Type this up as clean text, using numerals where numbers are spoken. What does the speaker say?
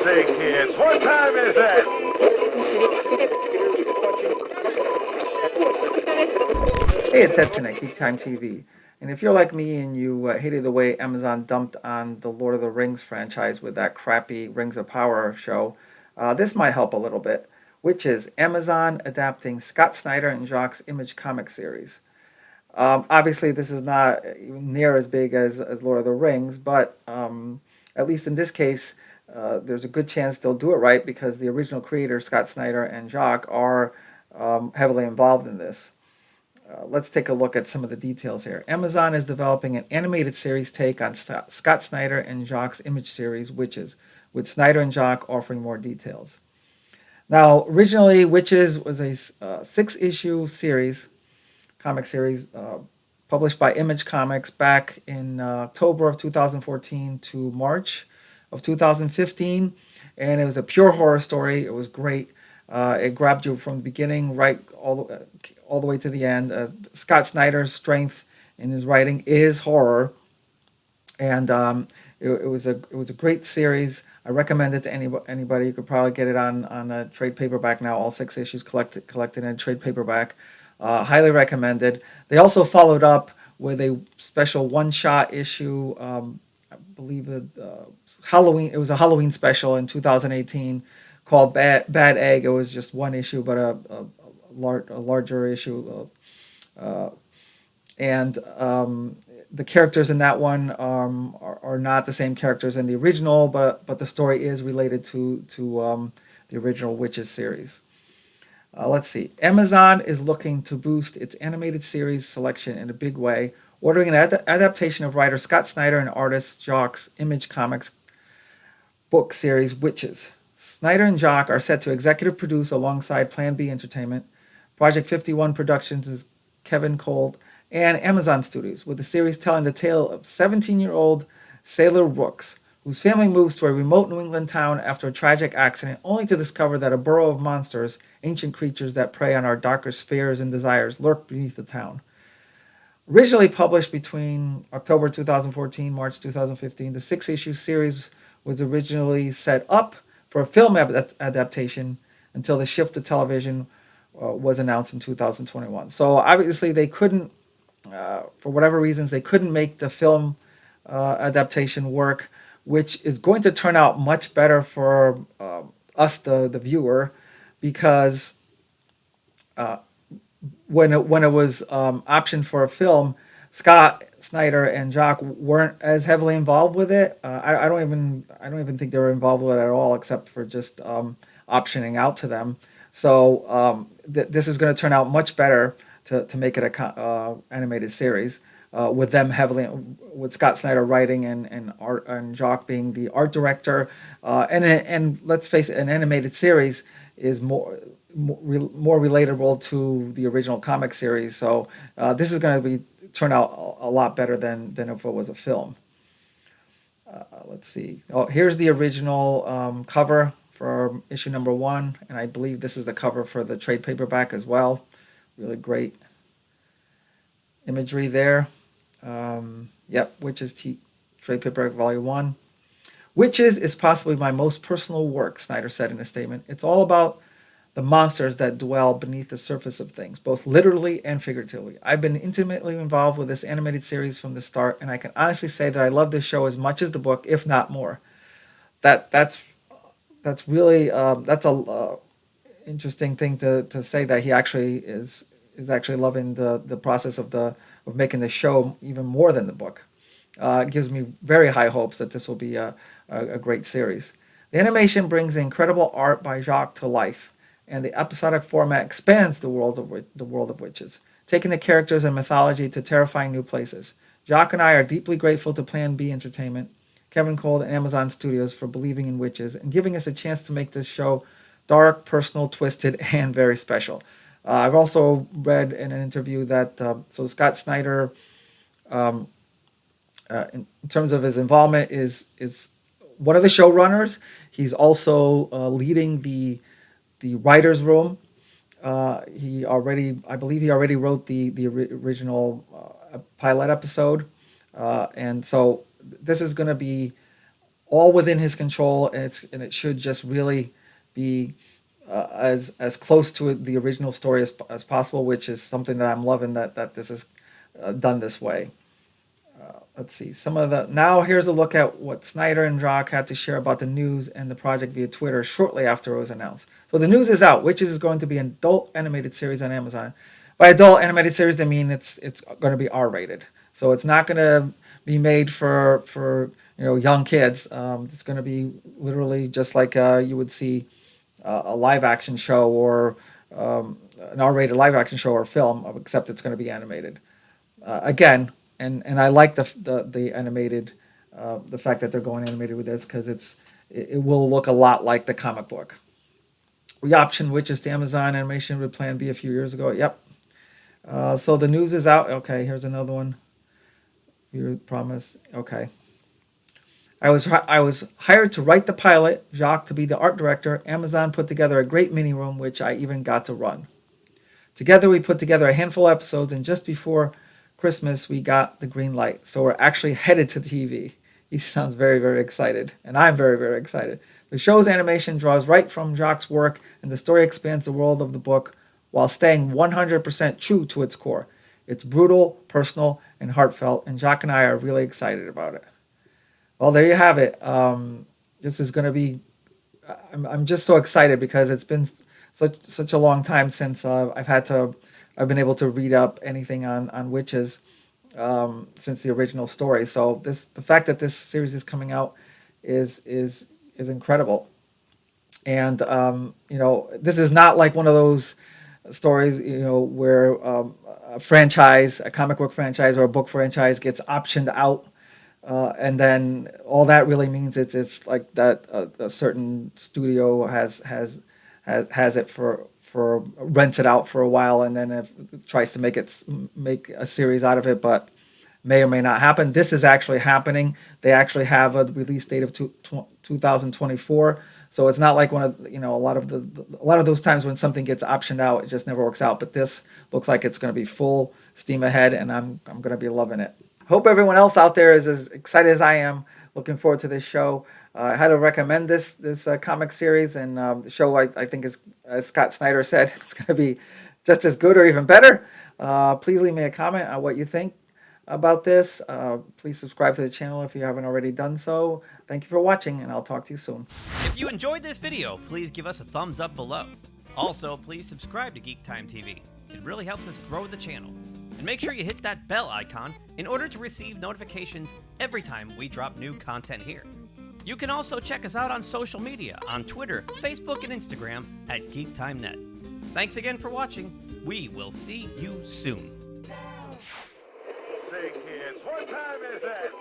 say, kids, what time is it? Hey, it's Ed at GeekTime TV. And if you're like me and you hated the way Amazon dumped on the Lord of the Rings franchise with that crappy Rings of Power show, this might help a little bit, which is Amazon adapting Scott Snyder and Jock's Image comic series. Obviously, this is not near as big as Lord of the Rings, but at least in this case, there's a good chance they'll do it right because the original creators, Scott Snyder and Jock, are heavily involved in this. Let's take a look at some of the details here. Amazon is developing an animated series take on Scott Snyder and Jock's Image series, Wytches, with Snyder and Jock offering more details. Now, originally, Wytches was a six-issue series, comic series, published by Image Comics back in October of 2014 to March of 2015, and it was a pure horror story. It was great. It grabbed you from the beginning right all the way to the end. Scott Snyder's strength in his writing is horror, and it was a great series. I recommend it to anybody. You could probably get it on a trade paperback now. All six issues collected in a trade paperback. Highly recommended. They also followed up with a special one-shot issue. I believe Halloween. It was a Halloween special in 2018 called Bad Egg. It was just one issue, but a larger issue. And the characters in that one are not the same characters in the original, but the story is related to the original Wytches series. Let's see. Amazon is looking to boost its animated series selection in a big way, ordering an adaptation of writer Scott Snyder and artist Jock's Image Comics book series Wytches. Snyder and Jock are set to executive produce alongside Plan B Entertainment. Project 51 Productions is Kevin Cole and Amazon Studios, with the series telling the tale of 17-year-old Sailor Brooks, whose family moves to a remote New England town after a tragic accident, only to discover that a burrow of monsters, ancient creatures that prey on our darkest fears and desires, lurk beneath the town. Originally published between October 2014 March 2015, the six-issue series was originally set up for a film adaptation until the shift to television was announced in 2021. So obviously they couldn't, for whatever reasons, they couldn't make the film adaptation work, which is going to turn out much better for us, the viewer, because when it was optioned for a film, Scott Snyder and Jock weren't as heavily involved with it. I don't even think they were involved with it at all, except for just optioning out to them. So this is going to turn out much better to make it a animated series with them heavily, with Scott Snyder writing and art and Jock being the art director. And let's face it, an animated series is more relatable to the original comic series. So this is going to turn out a lot better than if it was a film. Let's see. Oh, here's the original cover for issue number 1, and I believe this is the cover for the trade paperback as well. Really great imagery there. Yep, Wytches trade paperback volume 1. Wytches is possibly my most personal work, Snyder said in a statement. It's all about the monsters that dwell beneath the surface of things, both literally and figuratively. I've been intimately involved with this animated series from the start, and I can honestly say that I love this show as much as the book, if not more. That's really that's a interesting thing to say, that he actually is actually loving the process of making the show even more than the book. It gives me very high hopes that this will be a great series. The animation brings the incredible art by Jock to life, and the episodic format expands the world of Wytches, taking the characters and mythology to terrifying new places. Jock and I are deeply grateful to Plan B Entertainment, Kevin Cole, and Amazon Studios for believing in Wytches and giving us a chance to make this show dark, personal, twisted, and very special. I've also read in an interview that so Scott Snyder, in terms of his involvement, is one of the showrunners. He's also leading the writers' room. I believe he already wrote the original pilot episode, and so this is going to be all within his control, and it should just really be as close to the original story as possible, which is something that I'm loving that this is done this way. Let's see some of the now. Here's a look at what Snyder and Jock had to share about the news and the project via Twitter shortly after it was announced. So the news is out. Wytches is going to be an adult animated series on Amazon. By adult animated series, they mean it's going to be R-rated. So it's not going to be made for young kids. It's going to be literally just like you would see a live action show or an R-rated live action show or film, except it's going to be animated. Again, and I like the animated, the fact that they're going animated with this because it will look a lot like the comic book. We optioned Wytches to Amazon. Animation would plan B a few years ago. Yep. So the news is out. Okay, here's another one. You promised. Okay. I was hired to write the pilot, Jock to be the art director. Amazon put together a great mini room, which I even got to run. Together, we put together a handful of episodes, and just before Christmas, we got the green light. So we're actually headed to TV. He sounds very, very excited, and I'm very, very excited. The show's animation draws right from Jock's work, and the story expands the world of the book while staying 100% true to its core. It's brutal, personal, and heartfelt, and Jock and I are really excited about it. Well, there you have it. This is going to be. I'm just so excited because it's been such a long time since I've been able to read up anything on Wytches since the original story. So the fact that this series is coming out is incredible. And this is not like one of those stories where a comic book franchise or a book franchise gets optioned out. And then all that really means it's like that a certain studio has it for rents it out for a while, and then if it tries to make a series out of it, but may or may not happen. This is actually happening. They actually have a release date of 2024. So it's not like one of a lot of those times when something gets optioned out, it just never works out. But this looks like it's going to be full steam ahead, and I'm going to be loving it. Hope everyone else out there is as excited as I am. Looking forward to this show. I had to recommend this comic series, and the show I think is, as Scott Snyder said, it's going to be just as good or even better. Please leave me a comment on what you think about this. Please subscribe to the channel if you haven't already done so. Thank you for watching, and I'll talk to you soon. If you enjoyed this video, please give us a thumbs up below. Also, please subscribe to GeekTime TV. It really helps us grow the channel. And make sure you hit that bell icon in order to receive notifications every time we drop new content here. You can also check us out on social media on Twitter, Facebook, and Instagram at GeekTimeNet. Thanks again for watching. We will see you soon. Say, kids, what time is that?